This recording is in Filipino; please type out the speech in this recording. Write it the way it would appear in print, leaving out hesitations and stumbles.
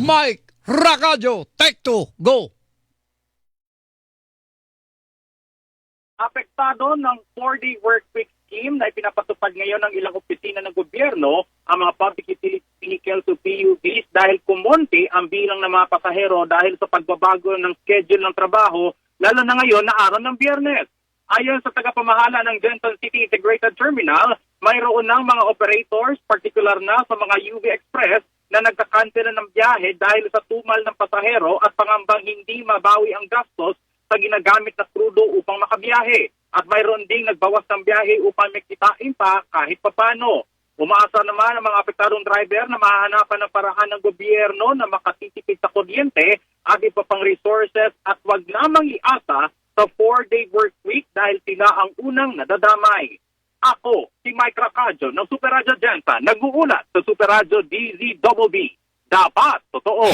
Mike Rakajo, take two, go! Apektado ng 4-day workweek scheme na ipinapatupad ngayon ng ilang opisina ng gobyerno ang mga public utility vehicles o PUVs dahil kumonti ang bilang ng mga pasahero dahil sa pagbabago ng schedule ng trabaho, lalo na ngayon na araw ng Biyernes. Ayon sa tagapamahala ng Genton City Integrated Terminal, mayroon ng mga operators, partikular na sa mga UV Express, na nagkakansela ng biyahe dahil sa tumal ng pasahero at pangambang hindi mabawi ang gastos sa ginagamit na krudo upang makabiyahe. At mayroon ding nagbawas ng biyahe upang makitain pa kahit papano. Umaasa naman ang mga apektadong driver na mahahanapan ng paraan ng gobyerno na makatitipid sa kuryente at iba pang resources at wag lamang iasa sa 4-day work week dahil sila ang unang nadadamay. Ako, si Mike Rakajo ng Super Radyo Gentan, nag-uulat sa Super Radyo DZBB. Dapat totoo.